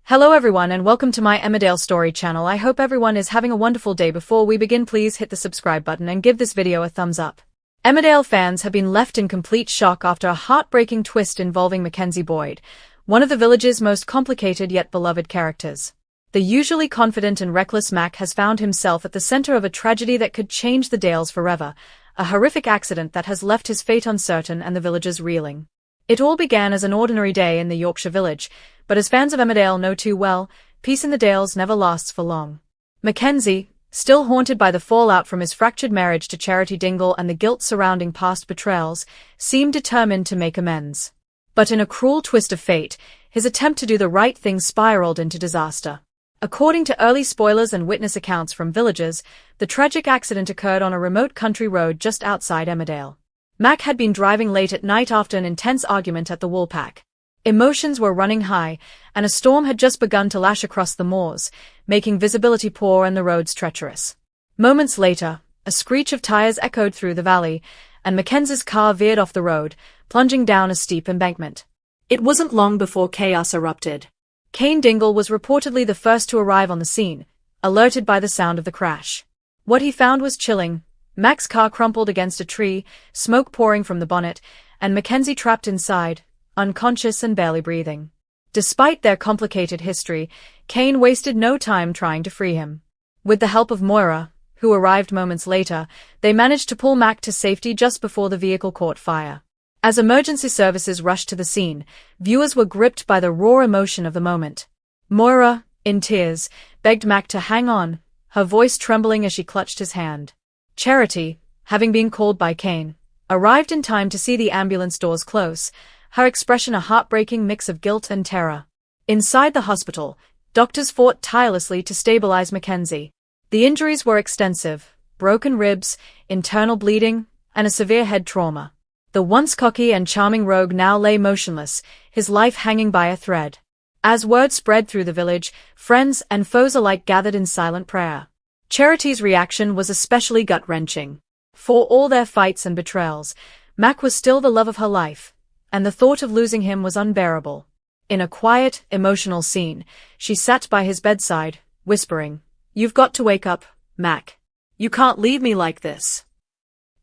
Hello everyone and welcome to my Emmerdale Story channel. I hope everyone is having a wonderful day. Before we begin, please hit the subscribe button and give this video a thumbs up. Emmerdale fans have been left in complete shock after a heartbreaking twist involving Mackenzie Boyd, one of the village's most complicated yet beloved characters. The usually confident and reckless Mac has found himself at the center of a tragedy that could change the Dales forever, a horrific accident that has left his fate uncertain and the villagers reeling. It all began as an ordinary day in the Yorkshire village, but as fans of Emmerdale know too well, peace in the Dales never lasts for long. Mackenzie, still haunted by the fallout from his fractured marriage to Charity Dingle and the guilt surrounding past betrayals, seemed determined to make amends. But in a cruel twist of fate, his attempt to do the right thing spiraled into disaster. According to early spoilers and witness accounts from villagers, the tragic accident occurred on a remote country road just outside Emmerdale. Mac had been driving late at night after an intense argument at the Woolpack. Emotions were running high, and a storm had just begun to lash across the moors, making visibility poor and the roads treacherous. Moments later, a screech of tires echoed through the valley, and Mackenzie's car veered off the road, plunging down a steep embankment. It wasn't long before chaos erupted. Kane Dingle was reportedly the first to arrive on the scene, alerted by the sound of the crash. What he found was chilling. Mac's car crumpled against a tree, smoke pouring from the bonnet, and Mackenzie trapped inside, unconscious and barely breathing. Despite their complicated history, Kane wasted no time trying to free him. With the help of Moira, who arrived moments later, they managed to pull Mac to safety just before the vehicle caught fire. As emergency services rushed to the scene, viewers were gripped by the raw emotion of the moment. Moira, in tears, begged Mac to hang on, her voice trembling as she clutched his hand. Charity, having been called by Kane, arrived in time to see the ambulance doors close, her expression a heartbreaking mix of guilt and terror. Inside the hospital, doctors fought tirelessly to stabilize Mackenzie. The injuries were extensive: broken ribs, internal bleeding, and a severe head trauma. The once cocky and charming rogue now lay motionless, his life hanging by a thread. As word spread through the village, friends and foes alike gathered in silent prayer. Charity's reaction was especially gut-wrenching. For all their fights and betrayals, Mac was still the love of her life, and the thought of losing him was unbearable. In a quiet, emotional scene, she sat by his bedside, whispering, "You've got to wake up, Mac. You can't leave me like this."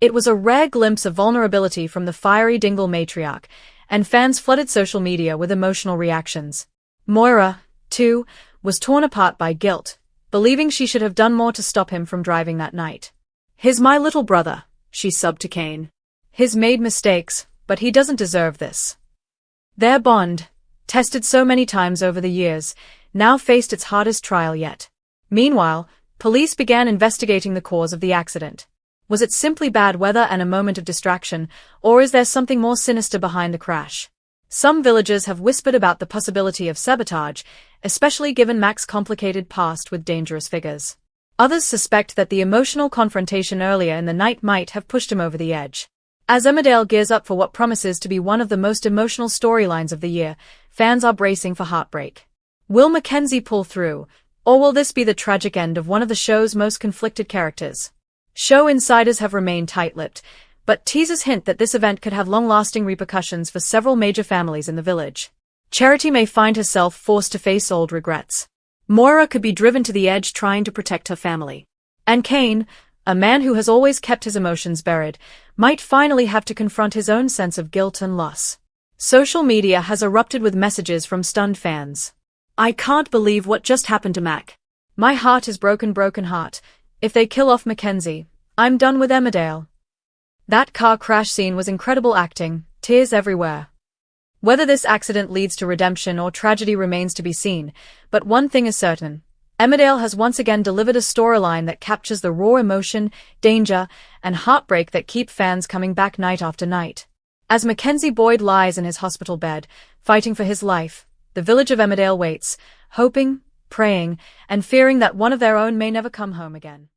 It was a rare glimpse of vulnerability from the fiery Dingle matriarch, and fans flooded social media with emotional reactions. Moira, too, was torn apart by guilt, believing she should have done more to stop him from driving that night. "He's my little brother," she sobbed to Kane. "He's made mistakes, but he doesn't deserve this." Their bond, tested so many times over the years, now faced its hardest trial yet. Meanwhile, police began investigating the cause of the accident. Was it simply bad weather and a moment of distraction, or is there something more sinister behind the crash? Some villagers have whispered about the possibility of sabotage, especially given Mac's complicated past with dangerous figures. Others suspect that the emotional confrontation earlier in the night might have pushed him over the edge. As Emmerdale gears up for what promises to be one of the most emotional storylines of the year, fans are bracing for heartbreak. Will Mackenzie pull through, or will this be the tragic end of one of the show's most conflicted characters? Show insiders have remained tight-lipped, but teasers hint that this event could have long-lasting repercussions for several major families in the village. Charity may find herself forced to face old regrets. Moira could be driven to the edge trying to protect her family. And Kane, a man who has always kept his emotions buried, might finally have to confront his own sense of guilt and loss. Social media has erupted with messages from stunned fans. "I can't believe what just happened to Mac. My heart is broken heart. If they kill off Mackenzie, I'm done with Emmerdale." That car crash scene was incredible acting, tears everywhere. Whether this accident leads to redemption or tragedy remains to be seen, but one thing is certain: Emmerdale has once again delivered a storyline that captures the raw emotion, danger, and heartbreak that keep fans coming back night after night. As Mackenzie Boyd lies in his hospital bed, fighting for his life, the village of Emmerdale waits, hoping, praying, and fearing that one of their own may never come home again.